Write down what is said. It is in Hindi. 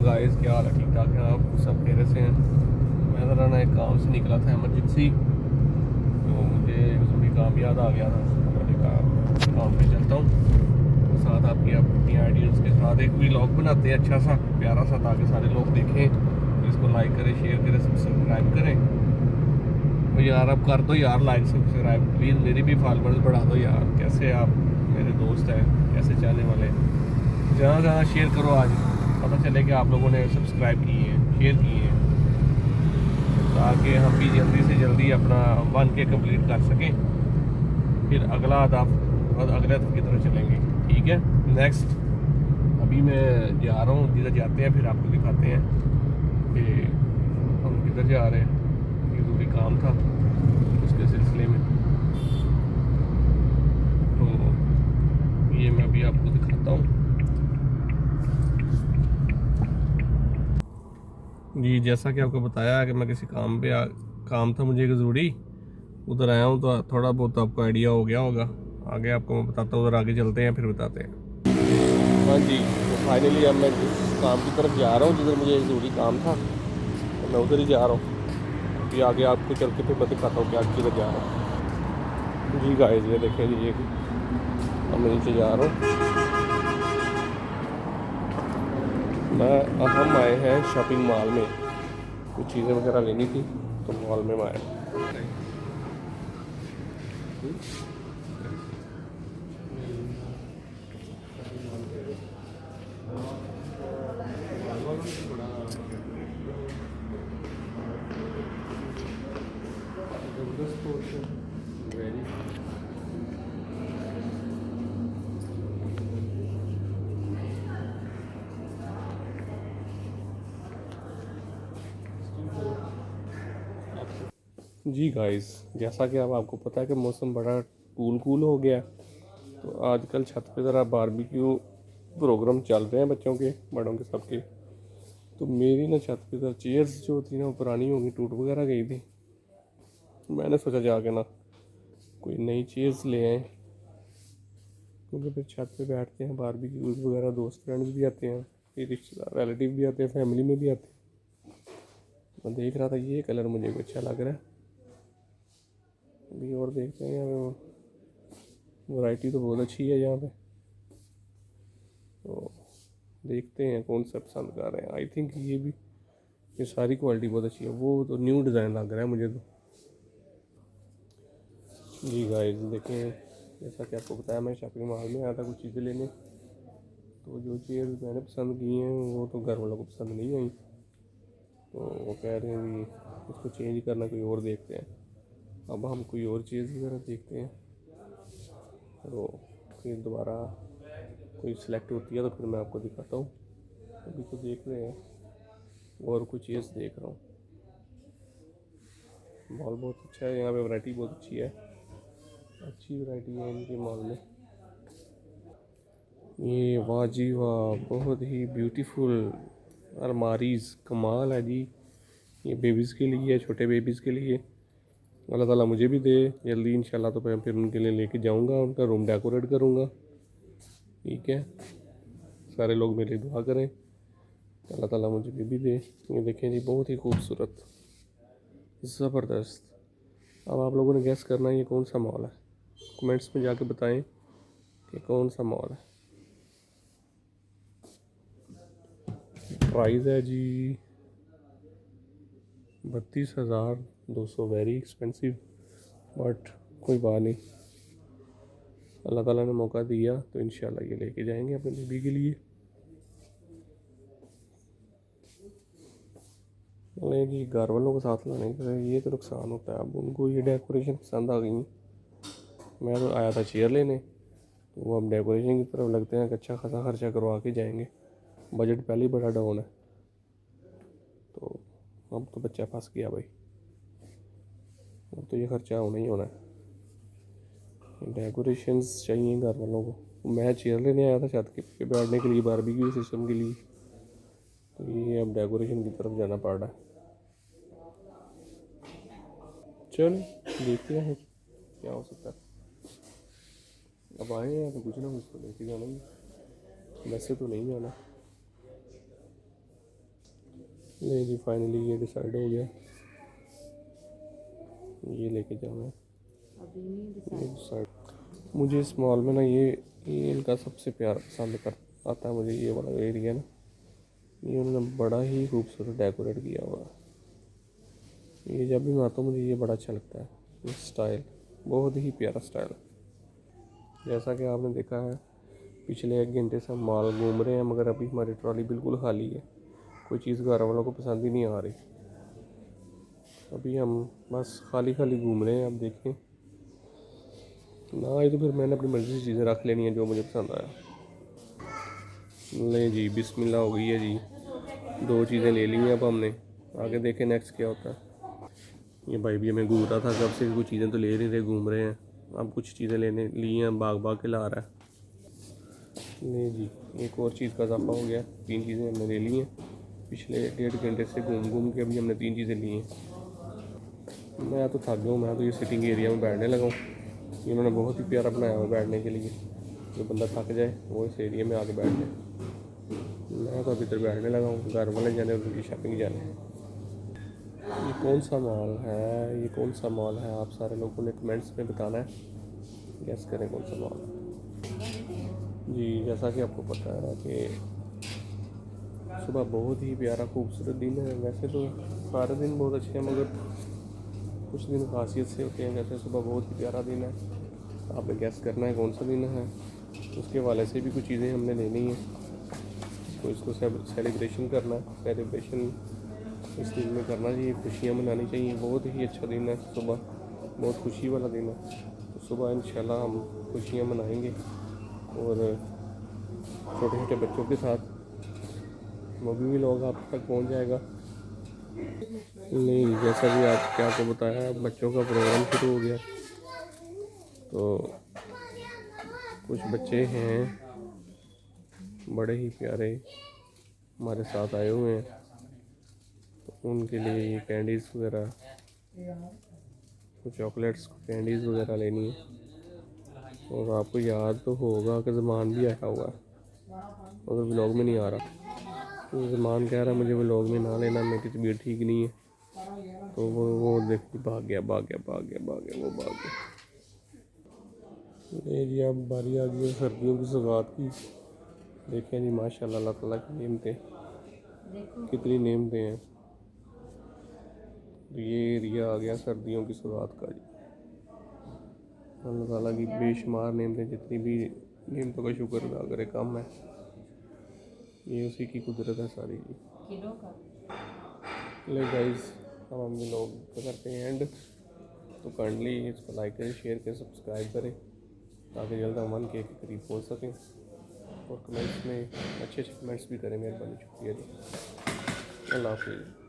गाइस क्या हाल है? ठीक ठाक है? आप सब खेरे से हैं? मैं ज़रा ना एक काम से निकला था इमरजेंसी, तो मुझे उसमें काम याद आ गया था। तो मैंने कहा काम पे चलता हूँ, तो साथ आपकी अपनी आइडियाज़ के साथ एक व्लॉग बनाते हैं अच्छा सा प्यारा सा, ताकि सारे लोग देखें, इसको लाइक करें, शेयर करें, सब्सक्राइब करें। तो यार आप कर दो यार लाइक सब्सक्राइब प्लीज़, मेरी भी फॉलोअर्स बढ़ा दो यार। कैसे आप मेरे दोस्त हैं, कैसे चाहने वाले हैं, ज़्यादा से ज़्यादा शेयर करो। आज पता चले कि आप लोगों ने सब्सक्राइब किए हैं, शेयर किए हैं, ताकि हम भी जल्दी से जल्दी अपना 1K कंप्लीट कर सकें। फिर अगला हदफ अगले हदफ की तरफ चलेंगे। ठीक है, नेक्स्ट अभी मैं जा रहा हूँ, जिधर जाते हैं फिर आपको दिखाते हैं कि हम किधर जा रहे हैं। ये ज़रूरी काम था, उसके सिलसिले में, तो ये मैं अभी आपको दिखाता हूँ। जी, जैसा कि आपको बताया कि मैं किसी काम पे काम था मुझे एक ज़रूरी, उधर आया हूँ, तो थोड़ा बहुत आपको आइडिया हो गया होगा। आगे आपको मैं बताता हूँ, उधर आगे चलते हैं फिर बताते हैं। हाँ जी, तो फाइनली अब मैं जिस काम की तरफ जा रहा हूँ, जिधर मुझे एक ज़रूरी काम था, तो मैं उधर ही जा रहा हूँ। अभी आगे आपको चल के फिर मैं दिखाता हूँ कि आज किधर जा रहा हूँ। जी गाइस, ये देखें जी, ये अब मैं नीचे जा रहा हूँ। हम आए हैं शॉपिंग मॉल में, कुछ चीज़ें वगैरह लेनी थी, तो मॉल में आए। जी गाइस, जैसा कि अब आपको पता है कि मौसम बड़ा कूल कूल हो गया, तो आजकल छत पे ज़रा बारबेक्यू प्रोग्राम चल रहे हैं, बच्चों के बड़ों के सबके। तो मेरी ना छत पे ज़रा चेयर्स जो थी ना, वो पुरानी हो गई, टूट वगैरह गई थी। मैंने सोचा जाके ना कोई नई चेयर्स ले आए, क्योंकि फिर छत पे बैठते हैं बारबेक्यू वगैरह, दोस्त फ्रेंड्स भी आते हैं, फिर रिश्तेदार रिलेटिव भी आते हैं, फैमिली में भी आते हैं। मैं देख रहा था ये कलर मुझे अच्छा लग रहा है, अभी और देखते हैं। यहाँ पे वैरायटी तो बहुत अच्छी है यहाँ पे, तो देखते हैं कौन सा पसंद कर रहे हैं। आई थिंक ये सारी क्वालिटी बहुत अच्छी है। वो तो न्यू डिज़ाइन लग रहा है मुझे तो। जी गाइस देखें, जैसा कि आपको बताया, मैं शॉपिंग मॉल में आया था कुछ चीज़ें लेने, तो जो चीज़ मैंने पसंद की हैं वो तो घर वालों को पसंद नहीं आई, तो वो कह रहे हैं भी इसको चेंज करना, कोई और देखते हैं। अब हम कोई और चीज़ वगैरह देखते हैं, तो फिर दोबारा कोई सिलेक्ट होती है तो फिर मैं आपको दिखाता हूँ। अभी तो देख रहे हैं, और कुछ चीज़ देख रहा हूँ। मॉल बहुत अच्छा है, यहाँ पे वैरायटी बहुत अच्छी है, अच्छी वैरायटी है इनके मॉल में। ये वाह जी वाह, बहुत ही ब्यूटीफुल अलमारीज, कमाल है जी। ये बेबीज़ के लिए है, छोटे बेबीज़ के लिए। अल्लाह ताला मुझे भी दे जल्दी इंशाल्लाह, तो मैं फिर उनके लिए लेके जाऊंगा, उनका रूम डेकोरेट करूंगा। ठीक है, सारे लोग मेरे लिए दुआ करें, अल्लाह ताला मुझे बेबी दे। ये देखें जी, बहुत ही खूबसूरत, ज़बरदस्त। अब आप लोगों ने गैस करना है ये कौन सा मॉल है, कमेंट्स में जाके बताएं कि कौन सा मॉल है। प्राइस है जी 32,200, वेरी एक्सपेंसिव, बट कोई बात नहीं, अल्लाह ताला ने मौका दिया तो इंशाल्लाह ये लेके जाएंगे अपने बेबी के लिए। नहीं जी, घर वालों को साथ लाने का ये तो नुकसान होता है। अब उनको ये डेकोरेशन पसंद आ गई, मैं तो आया था चेयर लेने, तो वो अब डेकोरेशन की तरफ लगते हैं कि अच्छा खासा खर्चा करवा के जाएंगे। बजट पहले ही बड़ा डाउन है, तो अब तो बच्चा फंस गया भाई, अब तो ये खर्चा होना ही होना है। डेकोरेशंस चाहिए घर वालों को। मैं चेयर लेने आया था छत पे बैठने के लिए, बारबेक्यू सिस्टम के लिए, तो ये अब डेकोरेशन की तरफ जाना पड़ रहा है। चलो देखते हैं क्या हो सकता है। अब आए हैं तो कुछ ना कुछ तो लेके जाना ही, वैसे तो नहीं जाना। ले जी फाइनली ये डिसाइड हो गया, ये लेके जाना है। अभी नहीं ये डिसाइड। डिसाइड मुझे इस मॉल में ना ये इनका सबसे प्यार पसंद कर आता है मुझे, ये वाला एरिया ना, ये उन्होंने बड़ा ही खूबसूरत डेकोरेट किया हुआ है। ये जब भी मैं आता हूँ मुझे ये बड़ा अच्छा लगता है, ये स्टाइल बहुत ही प्यारा स्टाइल। जैसा कि आपने देखा है पिछले 1 घंटे से हम मॉल घूम रहे हैं, मगर अभी हमारी ट्रॉली बिल्कुल खाली है, कोई चीज़ घर वालों को पसंद ही नहीं आ रही। अभी हम बस खाली खाली घूम रहे हैं। अब देखें ना आए तो फिर मैंने अपनी मर्ज़ी से चीज़ें रख लेनी है जो मुझे पसंद आया। ले जी बिस्मिल्लाह हो गई है जी, 2 चीज़ें ले ली हैं। अब हमने आगे देखें नेक्स्ट क्या होता है। ये भाई भी हमें घूम रहा था कब से, कुछ चीज़ें तो ले नहीं रहे, घूम रहे हैं। अब कुछ चीज़ें लेने ली हैं, भाग भाग के ला रहा है। ले जी एक और चीज़ का इजाफा हो गया, 3 चीज़ें हमने ले ली हैं। पिछले 1.5 घंटे से घूम घूम के अभी हमने 3 चीज़ें ली हैं। मैं तो थक गया हूँ, मैं तो ये सिटिंग एरिया में बैठने लगा हूँ। इन्होंने बहुत ही प्यारा बनाया हुआ बैठने के लिए, जो बंदा थक जाए वो इस एरिया में आके बैठ जाए। मैं तो अभी इधर बैठने लगा हूँ, घर वाले जाने और उनकी शॉपिंग जाने। ये कौन सा मॉल है, ये कौन सा मॉल है, आप सारे लोगों ने कमेंट्स में बताना है, गैस करें कौन सा मॉल है। जी जैसा कि आपको पता है कि सुबह बहुत ही प्यारा खूबसूरत दिन है। वैसे तो सारे दिन बहुत अच्छे हैं, मगर कुछ दिन खासियत से होते हैं। जैसे सुबह बहुत ही प्यारा दिन है, आपने गैस करना है कौन सा दिन है। उसके वाले से भी कुछ चीज़ें हमने लेनी है, तो इसको सेलिब्रेशन करना है। सेलिब्रेशन इस दिन में करना चाहिए, खुशियाँ मनानी चाहिए। बहुत ही अच्छा दिन है, सुबह बहुत खुशी वाला दिन है। तो सुबह इंशाल्लाह हम खुशियाँ मनाएंगे और छोटे छोटे बच्चों के साथ वो भी लोग आप तक पहुंच जाएगा। नहीं जैसा भी आज क्या आपको बताया, बच्चों का प्रोग्राम शुरू हो गया। तो कुछ बच्चे हैं बड़े ही प्यारे हमारे साथ आए हुए हैं, तो उनके लिए ये कैंडीज़ वगैरह, कुछ चॉकलेट्स कैंडीज़ वगैरह लेनी है। और आपको याद तो होगा कि ज़मान भी आया हुआ है, मगर व्लॉग में नहीं आ रहा। तो ज़मान कह रहा है मुझे व्लॉग में ना लेना, मेरी तबीयत ठीक नहीं है। तो वो देख भाग गया भाग गया भाग गया भाग गया, वो भाग गया। ये जी अब बारी आ गई है सर्दियों की सौगात की। देखें जी माशाल्लाह अल्लाह ताला की नेमतें, कितनी नेमतें हैं। तो ये एरिया आ गया सर्दियों की सौगात का जी। अल्लाह ताला की बेशुमार नेमतें, जितनी भी नेमतों का शुक्र अदा करे कम है, ये उसी की कुदरत है सारी जी। ले गाइस अब हम लोग करते हैं एंड। तो काइंडली इसको लाइक करें, शेयर करें, सब्सक्राइब करें, ताकि जल्द हम 1K के करीब पहुँच सकें। और कमेंट्स में अच्छे अच्छे कमेंट्स भी करें, मेहरबानी शुक्रिया जी। अल्लाह हाफिज़।